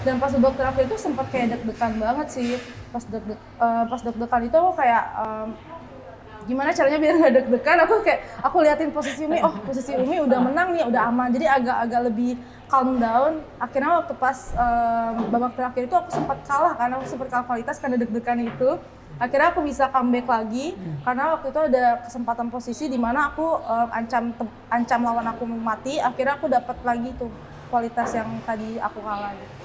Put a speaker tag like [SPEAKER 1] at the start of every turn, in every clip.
[SPEAKER 1] Dan pas babak terakhir itu sempat kayak deg-degan banget sih. Pas deg-degan itu aku kayak gimana caranya biar nggak deg-degan, aku liatin posisi Umi, oh posisi Umi udah menang nih, udah aman, jadi agak lebih calm down. Akhirnya waktu pas babak terakhir itu aku sempat kalah kualitas karena deg-degan itu. Akhirnya aku bisa comeback lagi karena waktu itu ada kesempatan posisi di mana aku ancam lawan aku mati. Akhirnya aku dapat lagi tuh kualitas yang tadi aku kalah gitu.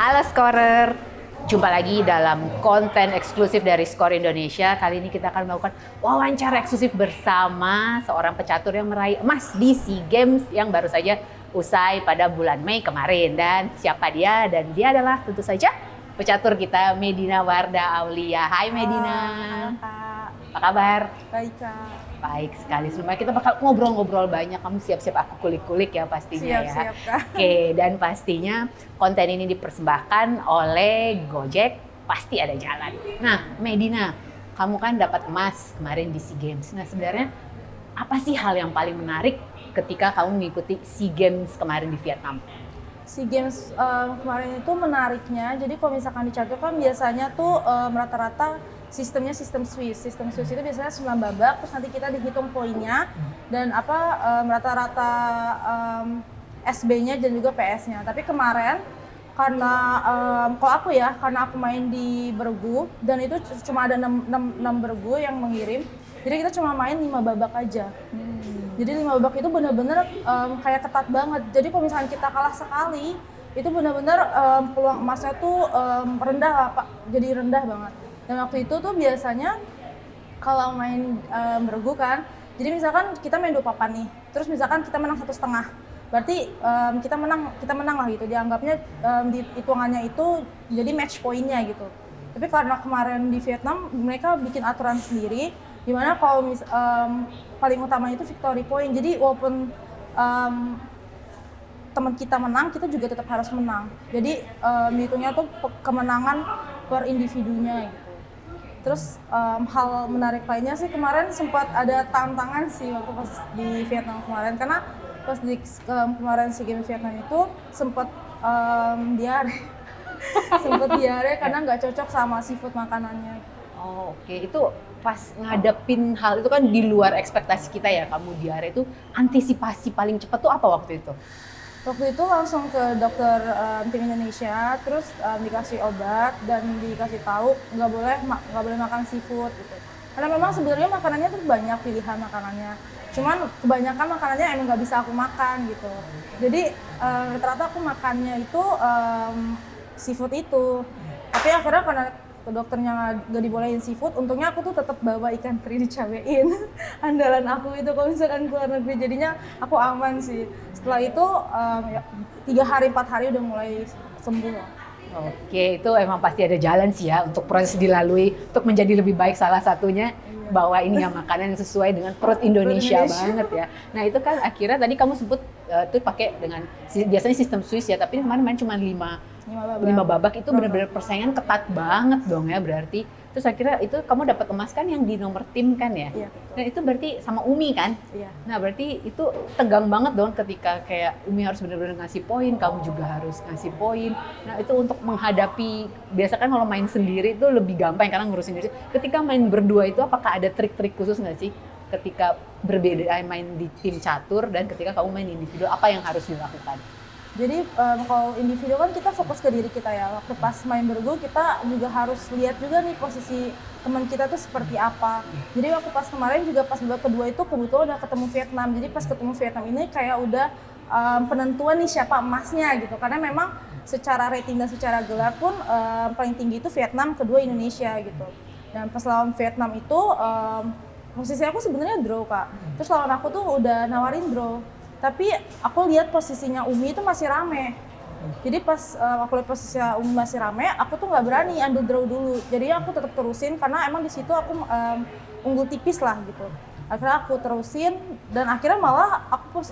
[SPEAKER 2] Halo Scorer, jumpa lagi dalam konten eksklusif dari Skor Indonesia. Kali ini kita akan melakukan wawancara eksklusif bersama seorang pecatur yang meraih emas di SEA Games yang baru saja usai pada bulan Mei kemarin. Dan siapa dia? Dan dia adalah tentu saja pecatur kita, Medina Wardah Aulia. Hai Medina.
[SPEAKER 1] Halo Kak.
[SPEAKER 2] Apa kabar?
[SPEAKER 1] Baik Kak.
[SPEAKER 2] Baik sekali, sebelumnya kita bakal ngobrol-ngobrol banyak. Kamu siap-siap aku kulik-kulik ya pastinya.
[SPEAKER 1] Siap, Kak.
[SPEAKER 2] Oke, dan pastinya konten ini dipersembahkan oleh Gojek, pasti ada jalan. Nah, Medina, kamu kan dapat emas kemarin di SEA Games. Nah, sebenarnya apa sih hal yang paling menarik ketika kamu mengikuti SEA Games kemarin di Vietnam?
[SPEAKER 1] SEA Games kemarin itu menariknya, jadi kalau misalkan dicatur kan biasanya tuh rata-rata sistemnya sistem Swiss. Sistem Swiss itu biasanya 9 babak, terus nanti kita dihitung poinnya dan rata-rata SB-nya dan juga PS-nya. Tapi kemarin karena kalau aku ya, karena aku main di bergu dan itu cuma ada 6 bergu yang mengirim. Jadi kita cuma main 5 babak aja. Jadi 5 babak itu benar-benar kayak ketat banget. Jadi kalau misalnya kita kalah sekali, itu benar-benar peluang emasnya tuh rendah lah Pak. Jadi rendah banget. Dan waktu itu tuh biasanya kalau main bergu kan, jadi misalkan kita main 2 papan nih, terus misalkan kita menang 1,5, berarti kita menang lah gitu. Dianggapnya di hitungannya itu jadi match poinnya gitu. Tapi karena kemarin di Vietnam mereka bikin aturan sendiri, dimana kalau paling utama itu victory point. Jadi walaupun teman kita menang, kita juga tetap harus menang. Jadi hitungnya tuh kemenangan per individunya gitu. Terus hal menarik lainnya sih kemarin sempat ada tantangan sih waktu pas di Vietnam kemarin, karena pas di kemarin SEA Games Vietnam itu sempat diare. Sempat diare karena nggak cocok sama seafood makanannya.
[SPEAKER 2] Oh, oke. Itu pas ngadepin hal itu kan di luar ekspektasi kita ya, kamu diare itu antisipasi paling cepat tuh apa waktu itu?
[SPEAKER 1] Waktu itu langsung ke dokter tim Indonesia, terus dikasih obat dan dikasih tahu nggak boleh makan seafood gitu. Karena memang sebenarnya makanannya tuh banyak pilihan makanannya. Cuman kebanyakan makanannya emang nggak bisa aku makan gitu. Jadi rata-rata aku makannya itu seafood itu. Tapi akhirnya karena dokternya nggak dibolehin seafood, untungnya aku tuh tetap bawa ikan teri dicabein. Andalan aku itu kalau misalkan keluar negeri, jadinya aku aman sih. Setelah itu 3 hari 4 hari udah mulai sembuh.
[SPEAKER 2] Oke, itu emang pasti ada jalan sih ya untuk proses dilalui untuk menjadi lebih baik. Salah satunya bahwa ini ya makanan yang sesuai dengan perut Indonesia banget ya. Nah itu kan akhirnya tadi kamu sebut tuh pakai dengan biasanya sistem Swiss ya, tapi kemarin main cuma 5 babak itu benar-benar persaingan ketat banget dong ya berarti. Terus akhirnya itu kamu dapat emas kan yang di nomor tim kan ya?
[SPEAKER 1] Iya.
[SPEAKER 2] Dan itu berarti sama Umi kan?
[SPEAKER 1] Iya.
[SPEAKER 2] Nah berarti itu tegang banget dong ketika kayak Umi harus benar-benar ngasih poin, kamu juga harus ngasih poin. Nah itu untuk menghadapi, biasa kan kalau main sendiri itu lebih gampang karena ngurusin diri. Ketika main berdua itu apakah ada trik-trik khusus nggak sih? Ketika berbeda main di tim catur dan ketika kamu main individu, apa yang harus dilakukan?
[SPEAKER 1] Jadi kalau individu kan kita fokus ke diri kita ya. Waktu pas main bergu kita juga harus lihat juga nih posisi teman kita tuh seperti apa. Jadi waktu pas kemarin juga pas babak kedua itu kebetulan udah ketemu Vietnam. Jadi pas ketemu Vietnam ini kayak udah penentuan nih siapa emasnya gitu. Karena memang secara rating dan secara gelar pun paling tinggi itu Vietnam, kedua Indonesia gitu. Dan pas lawan Vietnam itu posisi aku sebenarnya draw Kak. Terus lawan aku tuh udah nawarin draw. Tapi aku lihat posisinya Umi itu masih rame. Jadi pas aku lihat posisinya Umi masih rame, aku tuh nggak berani ambil draw dulu. Jadi aku tetap terusin karena emang di situ aku unggul tipis lah gitu. Akhirnya aku terusin dan akhirnya malah aku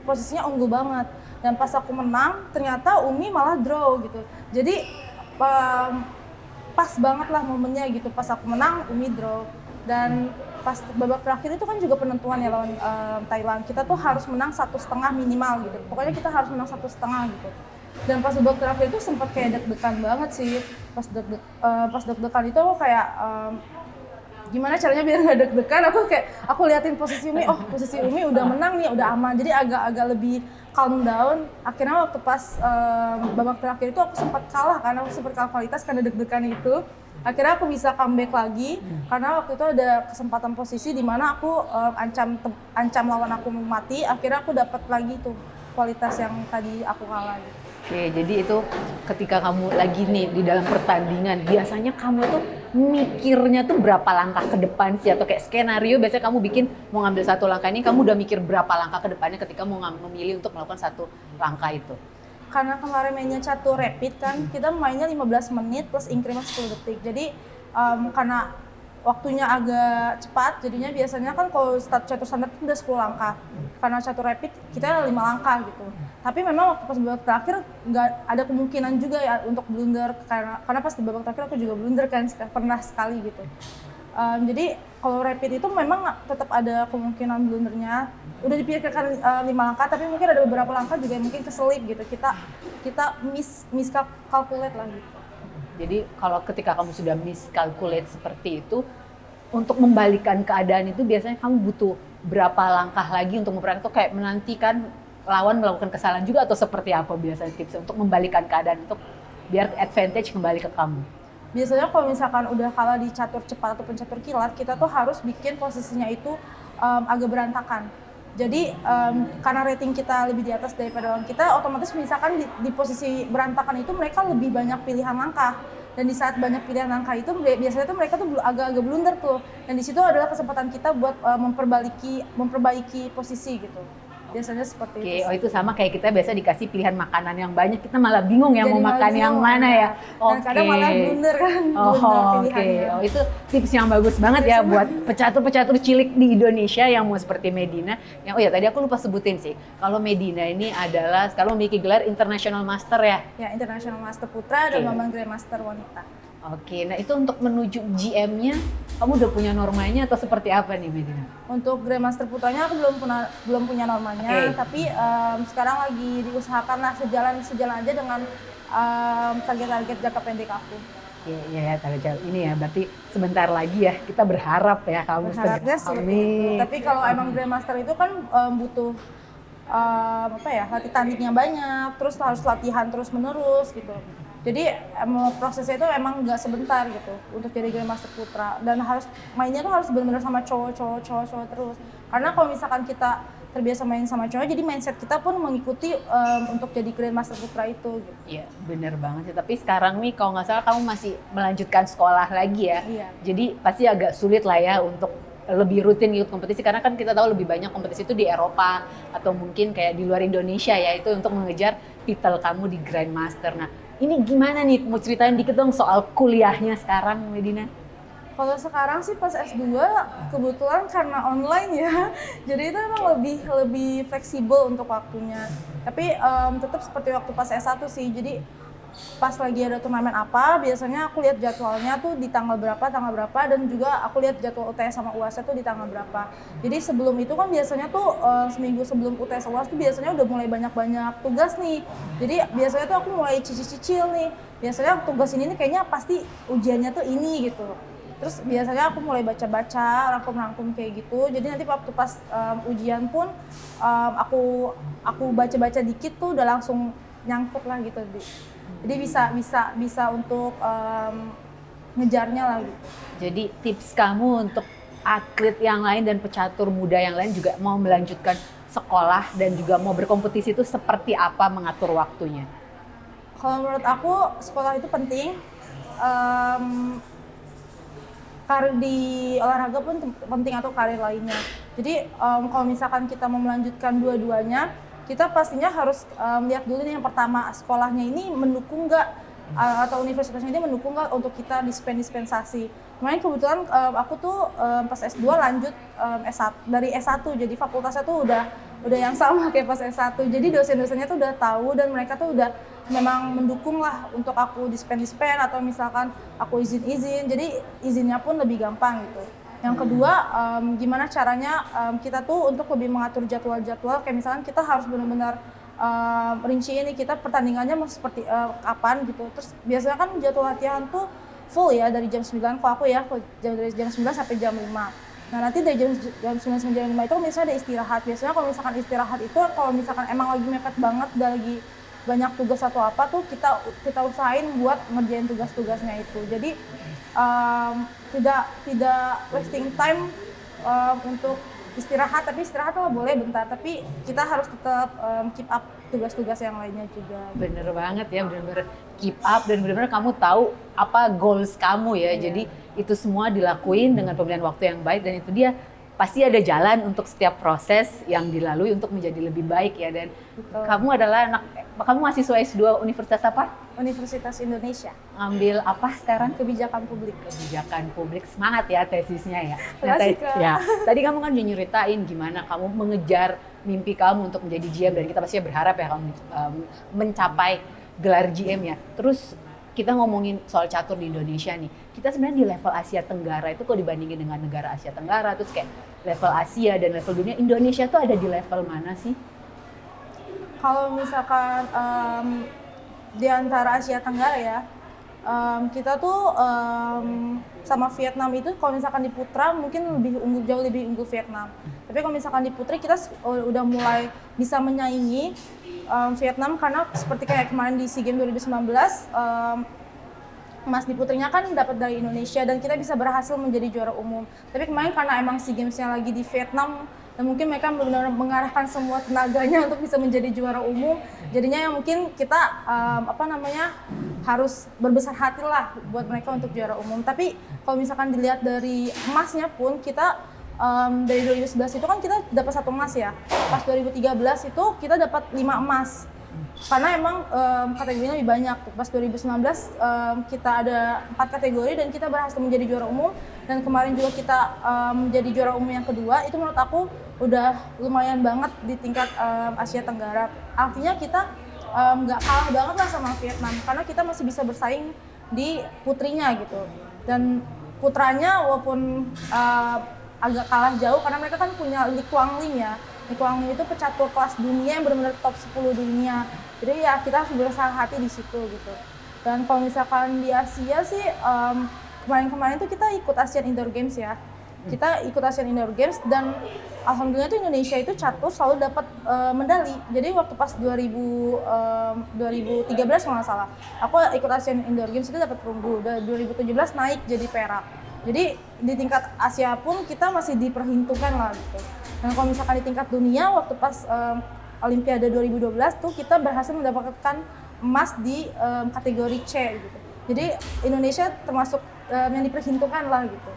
[SPEAKER 1] posisinya unggul banget. Dan pas aku menang, ternyata Umi malah draw gitu. Jadi pas banget lah momennya gitu. Pas aku menang, Umi draw. Dan pas babak terakhir itu kan juga penentuan ya lawan Thailand. Kita tuh harus menang 1,5 minimal gitu. Pokoknya kita harus menang 1,5 gitu. Dan pas babak terakhir itu sempat kayak deg-degan banget sih. Pas deg-degan itu aku kayak gimana caranya biar nggak deg-degan. Aku liatin posisi Umi. Oh, posisi Umi udah menang nih, udah aman. Jadi agak lebih calm down. Akhirnya waktu pas babak terakhir itu aku sempat kalah karena aku sempat kalah kualitas karena deg-degan itu. Akhirnya aku bisa comeback lagi karena waktu itu ada kesempatan posisi di mana aku ancam lawan aku mati. Akhirnya aku dapat lagi tuh kualitas yang tadi aku kalah gitu.
[SPEAKER 2] Oke, jadi itu ketika kamu lagi nih di dalam pertandingan, biasanya kamu tuh mikirnya tuh berapa langkah ke depan sih? Atau kayak skenario biasanya kamu bikin mau ngambil satu langkah ini, kamu udah mikir berapa langkah ke depannya ketika mau memilih untuk melakukan satu langkah itu?
[SPEAKER 1] Karena kemarin mainnya catur rapid kan, kita mainnya 15 menit plus increment 10 detik. Jadi karena waktunya agak cepat, jadinya biasanya kan kalau catur standar itu udah 10 langkah. Karena catur rapid kita 5 langkah gitu. Tapi memang waktu pas babak terakhir nggak ada kemungkinan juga ya untuk blunder karena pas di babak terakhir aku juga blunder kan pernah sekali gitu. Jadi kalau rapid itu memang tetap ada kemungkinan blundernya. Udah dipikirkan 5 langkah, tapi mungkin ada beberapa langkah juga yang mungkin keselip gitu. Kita miscalculate lah gitu.
[SPEAKER 2] Jadi kalau ketika kamu sudah miscalculate seperti itu, untuk membalikan keadaan itu biasanya kamu butuh berapa langkah lagi untuk memperhatikan, kayak menantikan lawan melakukan kesalahan juga, atau seperti apa biasanya tipsnya untuk membalikan keadaan untuk biar advantage kembali ke kamu?
[SPEAKER 1] Biasanya kalau misalkan udah kalah di catur cepat ataupun catur kilat, kita tuh harus bikin posisinya itu agak berantakan. Jadi karena rating kita lebih di atas daripada lawan kita, otomatis misalkan di posisi berantakan itu mereka lebih banyak pilihan langkah. Dan di saat banyak pilihan langkah itu biasanya tuh mereka tuh agak-agak blunder tuh. Dan di situ adalah kesempatan kita buat memperbaiki posisi gitu. Biasanya seperti itu.
[SPEAKER 2] Oh itu sama kayak kita biasa dikasih pilihan makanan yang banyak, kita malah bingung ya mau makan yang mana ya.
[SPEAKER 1] Dan kadang malah blunder kan.
[SPEAKER 2] Oke. Oh itu tips yang bagus banget ya buat pecatur-pecatur cilik di Indonesia yang mau seperti Medina. Yang oh ya tadi aku lupa sebutin sih. Kalau Medina ini adalah sekarang memiliki gelar International Master ya.
[SPEAKER 1] Ya, International Master Putra dan Mamang Grandmaster Wanita.
[SPEAKER 2] Oke, nah itu untuk menuju GM-nya, kamu udah punya normanya atau seperti apa nih Medina?
[SPEAKER 1] Untuk Grandmaster Putranya aku belum punya normanya, tapi sekarang lagi diusahakan lah sejalan aja dengan target-target jangka pendek aku.
[SPEAKER 2] Iya, target ini ya, berarti sebentar lagi ya kita berharap ya kamu
[SPEAKER 1] berharapnya seperti itu. Tapi kalau emang Grandmaster itu kan butuh latih tandingnya banyak, terus harus latihan terus menerus gitu. Jadi prosesnya itu emang nggak sebentar gitu untuk jadi Grandmaster Putra, dan mainnya tuh harus benar-benar sama cowok terus. Karena kalau misalkan kita terbiasa main sama cowok, jadi mindset kita pun mengikuti untuk jadi Grandmaster Putra itu. Gitu.
[SPEAKER 2] Iya, bener banget sih. Tapi sekarang nih kalau nggak salah kamu masih melanjutkan sekolah lagi ya.
[SPEAKER 1] Iya.
[SPEAKER 2] Jadi pasti agak sulit lah ya untuk lebih rutin ikut kompetisi, karena kan kita tahu lebih banyak kompetisi itu di Eropa atau mungkin kayak di luar Indonesia ya, itu untuk mengejar titel kamu di Grandmaster. Nah, ini gimana nih? Mau ceritain dikit dong soal kuliahnya sekarang, Medina?
[SPEAKER 1] Kalau sekarang sih pas S2 kebetulan karena online ya, jadi itu emang lebih fleksibel untuk waktunya. Tapi tetap seperti waktu pas S1 sih, jadi pas lagi ada turnamen apa, biasanya aku lihat jadwalnya tuh di tanggal berapa, dan juga aku lihat jadwal UTS sama UAS tuh di tanggal berapa. Jadi sebelum itu kan biasanya tuh seminggu sebelum UTS UAS tuh biasanya udah mulai banyak-banyak tugas nih. Jadi biasanya tuh aku mulai cicil nih. Biasanya tugas ini nih kayaknya pasti ujiannya tuh ini gitu. Terus biasanya aku mulai baca-baca, rangkum-rangkum kayak gitu. Jadi nanti waktu pas ujian pun aku baca-baca dikit tuh udah langsung nyangkut lah gitu. Jadi bisa untuk ngejarnya lah gitu.
[SPEAKER 2] Jadi tips kamu untuk atlet yang lain dan pecatur muda yang lain juga mau melanjutkan sekolah dan juga mau berkompetisi itu seperti apa mengatur waktunya?
[SPEAKER 1] Kalau menurut aku sekolah itu penting. karir di olahraga pun penting atau karir lainnya. Jadi kalau misalkan kita mau melanjutkan dua-duanya, kita pastinya harus lihat dulu nih yang pertama, sekolahnya ini mendukung nggak atau universitasnya ini mendukung nggak untuk kita dispensasi. Kemarin kebetulan aku tuh pas S2 lanjut S1, dari S1, jadi fakultasnya tuh udah yang sama kayak pas S1. Jadi dosen-dosennya tuh udah tahu dan mereka tuh udah memang mendukung lah untuk aku dispen atau misalkan aku izin. Jadi izinnya pun lebih gampang gitu. Yang kedua, gimana caranya kita tuh untuk lebih mengatur jadwal-jadwal, kayak misalkan kita harus benar-benar rinci ini kita pertandingannya mau seperti kapan gitu. Terus biasanya kan jadwal latihan tuh full ya dari jam 9, kalau aku ya dari jam 9 sampai jam 5. Nah nanti dari jam 9 sampai jam 5 itu misalnya ada istirahat. Biasanya kalau misalkan istirahat itu kalau misalkan emang lagi mepet banget, udah lagi banyak tugas atau apa tuh kita usahain buat ngerjain tugas-tugasnya itu. Jadi tidak wasting time untuk istirahat, tapi istirahat lah boleh bentar, tapi kita harus tetap keep up tugas-tugas yang lainnya juga.
[SPEAKER 2] Bener banget ya, bener-bener keep up dan bener-bener kamu tahu apa goals kamu ya. Jadi itu semua dilakuin dengan pemilihan waktu yang baik dan itu dia pasti ada jalan untuk setiap proses yang dilalui untuk menjadi lebih baik ya. Dan kamu adalah kamu mahasiswa S2 Universitas apa?
[SPEAKER 1] Universitas Indonesia.
[SPEAKER 2] Ngambil apa sekarang?
[SPEAKER 1] Kebijakan publik.
[SPEAKER 2] Kebijakan publik, semangat ya tesisnya ya.
[SPEAKER 1] Nah,
[SPEAKER 2] Tadi kamu kan udah nyeritain gimana kamu mengejar mimpi kamu untuk menjadi GM dan kita pasti berharap ya kamu mencapai gelar GM ya. Terus kita ngomongin soal catur di Indonesia nih, kita sebenarnya di level Asia Tenggara itu kalau dibandingin dengan negara Asia Tenggara, terus kayak level Asia dan level dunia, Indonesia tuh ada di level mana sih?
[SPEAKER 1] Kalau misalkan di antara Asia Tenggara ya, kita tuh sama Vietnam itu kalau misalkan di putra mungkin jauh lebih unggul Vietnam. Tapi kalau misalkan di putri kita udah mulai bisa menyaingi Vietnam karena seperti kayak kemarin di SEA Games 2019 emas di putrinya kan dapat dari Indonesia dan kita bisa berhasil menjadi juara umum. Tapi kemarin karena emang SEA Games-nya lagi di Vietnam dan mungkin mereka benar-benar mengarahkan semua tenaganya untuk bisa menjadi juara umum. Jadinya yang mungkin kita harus berbesar hati lah buat mereka untuk juara umum. Tapi kalau misalkan dilihat dari emasnya pun kita dari 2011 itu kan kita dapat 1 emas ya. Pas 2013 itu kita dapat 5 emas. Karena emang kategorinya lebih banyak. Pas 2019 kita ada 4 kategori dan kita berhasil menjadi juara umum. Dan kemarin juga kita menjadi juara umum yang kedua. Itu menurut aku udah lumayan banget di tingkat Asia Tenggara. Artinya kita nggak kalah banget lah sama Vietnam. Karena kita masih bisa bersaing di putrinya gitu. Dan putranya walaupun agak kalah jauh karena mereka kan punya Lee Kuan Lim ya. Lee Kuan Lim itu pecatur kelas dunia yang benar-benar top 10 dunia. Jadi ya kita harus berusaha hati di situ gitu. Dan kalau misalkan di Asia sih kemarin-kemarin tuh kita ikut Asian Indoor Games ya. Kita ikut Asian Indoor Games dan alhamdulillah tuh Indonesia itu catur selalu dapat medali. Jadi waktu pas 2013 kalau nggak salah, aku ikut Asian Indoor Games itu dapat perunggu. 2017 naik jadi perak. Jadi di tingkat Asia pun kita masih diperhitungkan lah gitu. Dan kalau misalkan di tingkat dunia waktu pas Olimpiade 2012 tuh kita berhasil mendapatkan emas di kategori C gitu. Jadi Indonesia termasuk yang diperhitungkan lah gitu.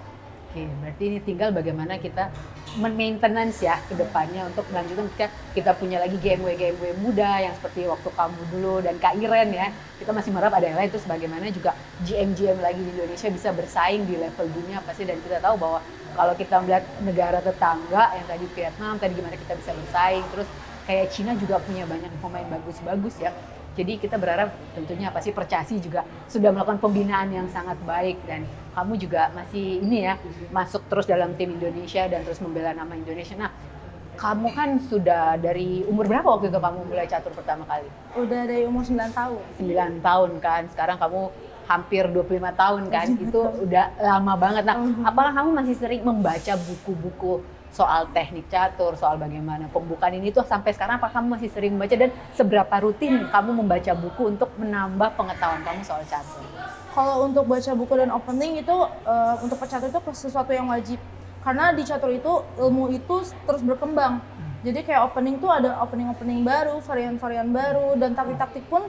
[SPEAKER 2] Oke, berarti ini tinggal bagaimana kita maintenance ya ke depannya untuk melanjutkan kita punya lagi GMW muda yang seperti waktu kamu dulu dan Kak Iren ya. Kita masih mengharap ada yang lain, terus bagaimana juga GM lagi di Indonesia bisa bersaing di level dunia pasti. Dan kita tahu bahwa kalau kita melihat negara tetangga yang tadi Vietnam, tadi gimana kita bisa bersaing, terus kayak Cina juga punya banyak pemain bagus-bagus ya. Jadi kita berharap tentunya pasti Percasi juga sudah melakukan pembinaan yang sangat baik dan kamu juga masih ini ya masuk terus dalam tim Indonesia dan terus membela nama Indonesia. Nah, kamu kan sudah dari umur berapa waktu itu kamu mulai catur pertama kali?
[SPEAKER 1] Udah dari umur 9 tahun.
[SPEAKER 2] 9 tahun kan, sekarang kamu hampir 25 tahun kan, itu udah lama banget. Nah, apakah kamu masih sering membaca buku-buku soal teknik catur, soal bagaimana pembukaan ini tuh sampai sekarang apakah kamu masih sering membaca dan seberapa rutin kamu membaca buku untuk menambah pengetahuan kamu soal catur?
[SPEAKER 1] Kalau untuk baca buku dan opening itu untuk pecatur itu sesuatu yang wajib. Karena di catur itu ilmu itu terus berkembang. Jadi kayak opening tuh ada opening baru, varian-varian baru dan taktik-taktik pun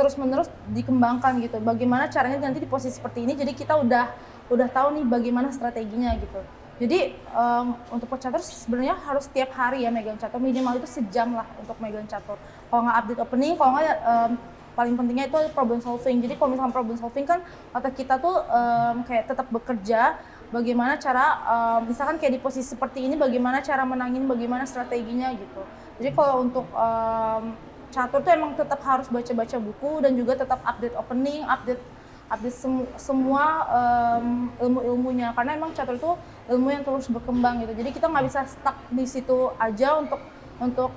[SPEAKER 1] terus-menerus dikembangkan gitu. Bagaimana caranya nanti di posisi seperti ini jadi kita udah udah tahu nih bagaimana strateginya gitu. Jadi untuk pecatur sebenarnya harus setiap hari ya megang catur, minimal itu sejam lah untuk megang catur. Kalau nggak update opening, kalau nggak paling pentingnya itu problem solving. Jadi kalau misalkan problem solving kan otak kita tuh kayak tetap bekerja, bagaimana cara misalkan kayak di posisi seperti ini, bagaimana cara menangin, bagaimana strateginya gitu. Jadi kalau untuk catur tuh emang tetap harus baca-baca buku dan juga tetap update opening, update semua ilmu-ilmunya, karena emang catur itu ilmu yang terus berkembang gitu. Jadi kita nggak bisa stuck di situ aja untuk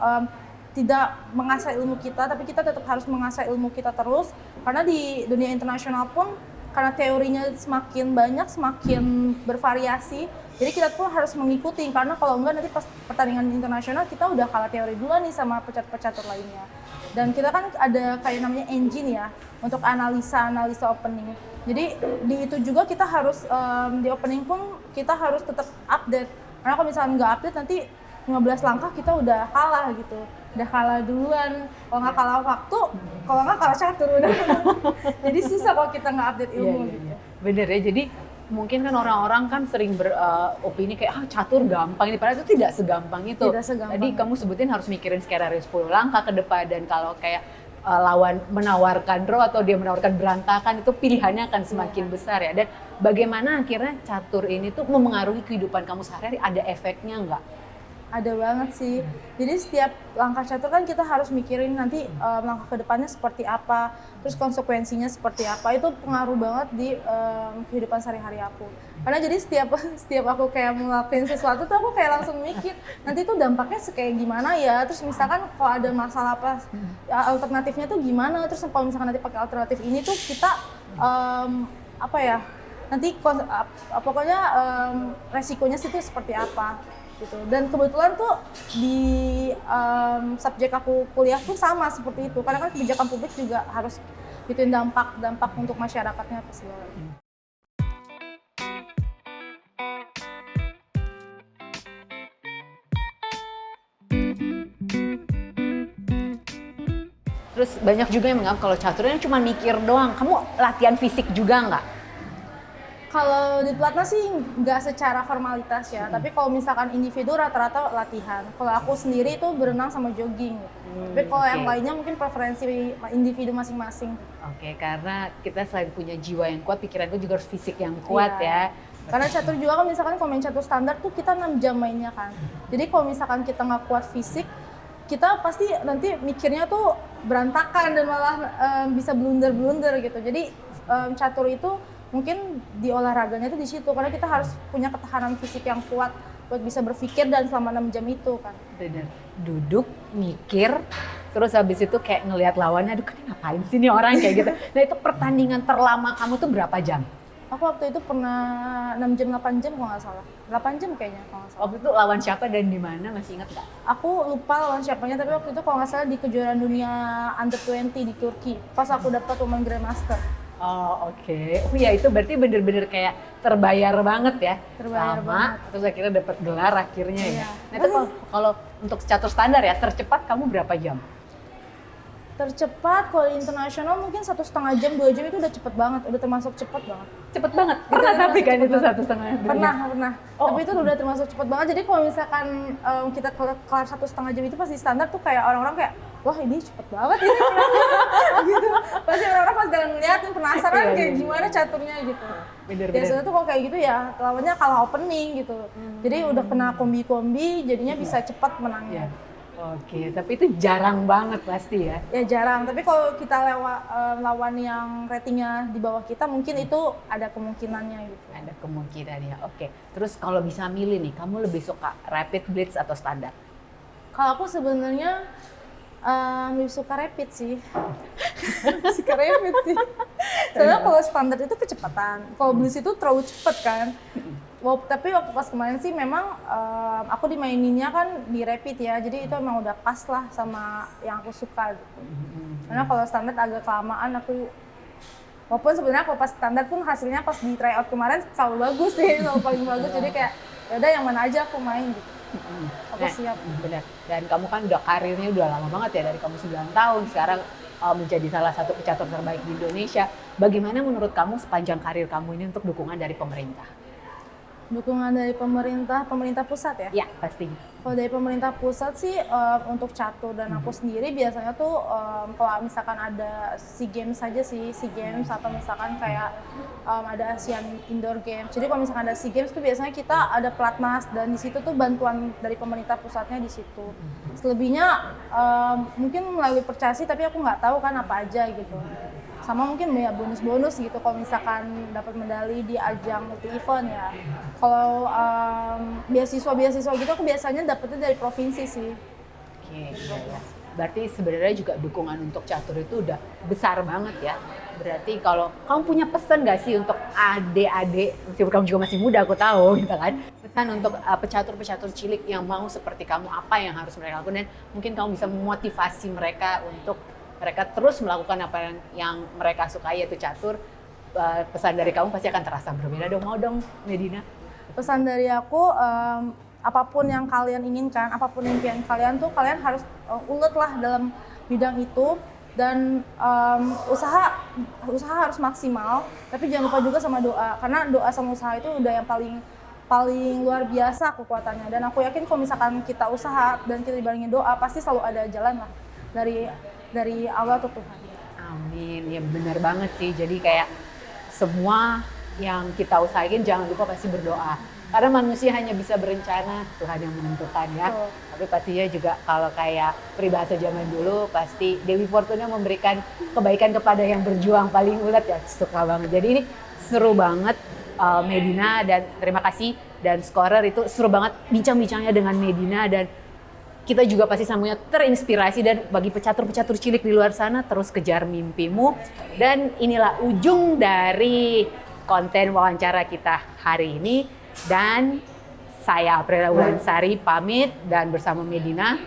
[SPEAKER 1] tidak mengasah ilmu kita, tapi kita tetap harus mengasah ilmu kita terus, karena di dunia internasional pun karena teorinya semakin banyak, semakin bervariasi, jadi kita pun harus mengikuti, karena kalau enggak nanti pas pertandingan internasional kita udah kalah teori duluan nih sama pecatur-pecatur lainnya. Dan kita kan ada kayak namanya engine ya untuk analisa opening. Jadi di itu juga kita harus di opening pun kita harus tetap update. Karena kalau misalnya nggak update nanti 15 langkah kita udah kalah gitu. Udah kalah duluan. Kalau nggak kalah waktu, kalau nggak kalah catur udah. Jadi susah kalau kita nggak update ilmu gitu.
[SPEAKER 2] Bener ya, jadi mungkin kan orang-orang kan sering beropini kayak catur gampang ini, padahal itu tidak segampang itu.
[SPEAKER 1] Tidak segampang.
[SPEAKER 2] Tadi kamu sebutin harus mikirin skenario 10 langkah ke depan, dan kalau kayak lawan menawarkan draw atau dia menawarkan berantakan, itu pilihannya akan semakin besar ya. Dan bagaimana akhirnya catur ini tuh memengaruhi kehidupan kamu sehari-hari, ada efeknya nggak?
[SPEAKER 1] Ada banget sih. Jadi setiap langkah catur kan kita harus mikirin nanti langkah ke depannya seperti apa, terus konsekuensinya seperti apa. Itu pengaruh banget di kehidupan sehari-hari aku. Karena jadi setiap aku kayak ngelakuin sesuatu tuh aku kayak langsung mikir, nanti tuh dampaknya kayak gimana ya. Terus misalkan kalau ada masalah apa, alternatifnya tuh gimana. Terus kalau misalkan nanti pakai alternatif ini tuh kita apa ya? Nanti pokoknya resikonya sih tuh seperti apa gitu. Dan kebetulan tuh di subjek aku kuliah pun sama seperti itu, karena kan kebijakan publik juga harus gituin dampak untuk masyarakatnya apa segala.
[SPEAKER 2] Terus banyak juga yang menganggap kalau caturnya cuma mikir doang. Kamu latihan fisik juga nggak?
[SPEAKER 1] Kalau di pelatnas sih nggak secara formalitas ya, tapi kalau misalkan individu rata-rata latihan. Kalau aku sendiri itu berenang sama jogging. Tapi kalau yang lainnya mungkin preferensi individu masing-masing.
[SPEAKER 2] Oke, karena kita selain punya jiwa yang kuat, pikiranku juga harus fisik yang kuat ya.
[SPEAKER 1] Karena catur juga kan misalkan kalau main catur standar tuh kita 6 jam mainnya kan. Jadi kalau misalkan kita nggak kuat fisik, kita pasti nanti mikirnya tuh berantakan dan malah bisa blunder gitu. Jadi catur itu mungkin di olahraganya itu di situ, karena kita harus punya ketahanan fisik yang kuat buat bisa berpikir dan selama 6 jam itu kan.
[SPEAKER 2] Bener. Duduk, mikir, terus habis itu kayak ngelihat lawannya, aduh kan ngapain sih nih orang kayak gitu. Nah itu pertandingan terlama kamu tuh berapa jam?
[SPEAKER 1] Aku waktu itu pernah 6 jam, 8 jam kalau nggak salah. 8 jam kayaknya kalau nggak salah.
[SPEAKER 2] Waktu itu lawan siapa dan di mana, masih ingat nggak?
[SPEAKER 1] Aku lupa lawan siapanya, tapi waktu itu kalau nggak salah di kejuaraan dunia Under 20 di Turki. Pas aku dapat women grandmaster.
[SPEAKER 2] Oh oke. Oh ya itu berarti bener-bener kayak terbayar banget ya.
[SPEAKER 1] Terbayar
[SPEAKER 2] lama,
[SPEAKER 1] banget.
[SPEAKER 2] terus akhirnya dapat gelar akhirnya ya.
[SPEAKER 1] Iya.
[SPEAKER 2] Nah itu kalau untuk catur standar ya, tercepat kamu berapa jam?
[SPEAKER 1] Tercepat kalau internasional mungkin 1,5 jam, 2 jam itu udah cepet banget, udah termasuk cepet banget.
[SPEAKER 2] Cepet banget. Pernah tapi kan itu 1,5 jam.
[SPEAKER 1] Pernah. Tapi itu udah termasuk cepet banget. Jadi kalau misalkan kita kelar 1,5 jam itu pasti standar tuh kayak orang-orang kayak, wah ini cepet banget ini. Gitu. Pasti orang-orang pas jalan ngeliatin penasaran kayak gimana caturnya gitu. Biasanya tuh kalau kayak gitu ya, lawannya kalah opening gitu. Jadi udah kena kombi-kombi, jadinya bisa cepat menangnya.
[SPEAKER 2] Oke, tapi itu jarang banget pasti ya?
[SPEAKER 1] Ya jarang, tapi kalau kita lawan yang ratingnya di bawah kita mungkin itu ada kemungkinannya gitu.
[SPEAKER 2] Ada kemungkinannya, oke. Terus kalau bisa milih nih, kamu lebih suka rapid, blitz atau standar?
[SPEAKER 1] Kalau aku sebenarnya lebih suka rapid sih. Suka rapid sih. Soalnya kalau standar itu kecepatan, kalau blitz itu terlalu cepat kan. Tapi waktu pas kemarin sih memang aku dimaininnya kan di rapid ya, jadi itu emang udah pas lah sama yang aku suka gitu. Karena kalau standar agak kelamaan aku, walaupun sebenarnya kalau pas standar pun hasilnya pas di tryout kemarin selalu bagus sih, selalu paling bagus. Jadi kayak yaudah yang mana aja aku main gitu. Aku siap.
[SPEAKER 2] Benar. Dan kamu kan udah karirnya udah lama banget ya, dari kamu 9 tahun sekarang menjadi salah satu pecatur terbaik di Indonesia. Bagaimana menurut kamu sepanjang karir kamu ini untuk dukungan dari pemerintah?
[SPEAKER 1] Dukungan dari pemerintah pusat ya?
[SPEAKER 2] Ya, pastinya.
[SPEAKER 1] Kalau dari pemerintah pusat sih untuk catur dan aku sendiri biasanya tuh kalau misalkan ada SEA Games saja sih, SEA Games atau misalkan kayak ada Asian Indoor Games. Jadi kalau misalkan ada SEA Games tuh biasanya kita ada pelatnas dan di situ tuh bantuan dari pemerintah pusatnya di situ. Selebihnya mungkin melalui percasi tapi aku nggak tahu kan apa aja gitu. Sama mungkin ya bonus-bonus gitu kalau misalkan dapat medali di ajang multi event ya. Kalau beasiswa gitu aku biasanya dapetnya dari provinsi sih.
[SPEAKER 2] Oke, ya. Berarti sebenarnya juga dukungan untuk catur itu udah besar banget ya. Berarti kalau kamu punya pesan nggak sih untuk adik-adik, meskipun kamu juga masih muda aku tahu gitu kan, pesan untuk pecatur-pecatur cilik yang mau seperti kamu, apa yang harus mereka lakukan dan mungkin kamu bisa memotivasi mereka untuk mereka terus melakukan apa yang mereka sukai yaitu catur. Pesan dari kamu pasti akan terasa berbeda dong, mau dong Medina?
[SPEAKER 1] Pesan dari aku apapun yang kalian inginkan, apapun impian kalian tuh kalian harus ulet lah dalam bidang itu dan usaha harus maksimal, tapi jangan lupa juga sama doa karena doa sama usaha itu udah yang paling luar biasa kekuatannya dan aku yakin kalau misalkan kita usaha dan kita dibarengi doa pasti selalu ada jalan lah dari Allah atau Tuhan.
[SPEAKER 2] Amin, ya benar banget sih. Jadi kayak semua yang kita usahain jangan lupa pasti berdoa. Karena manusia hanya bisa berencana, Tuhan yang menentukan ya.
[SPEAKER 1] Betul.
[SPEAKER 2] Tapi pastinya juga kalau kayak peribahasa zaman dulu pasti Dewi Fortuna memberikan kebaikan kepada yang berjuang paling ulet ya. Suka banget. Jadi ini seru banget Medina dan terima kasih dan Scorer itu seru banget bincang-bincangnya dengan Medina dan kita juga pasti semuanya terinspirasi dan bagi pecatur-pecatur cilik di luar sana terus kejar mimpimu. Dan inilah ujung dari konten wawancara kita hari ini. Dan saya Aprila Wulansari pamit dan bersama Medina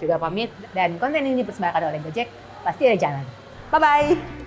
[SPEAKER 2] juga pamit. Dan konten ini dipersembahkan oleh Gojek, pasti ada jalan. Bye-bye!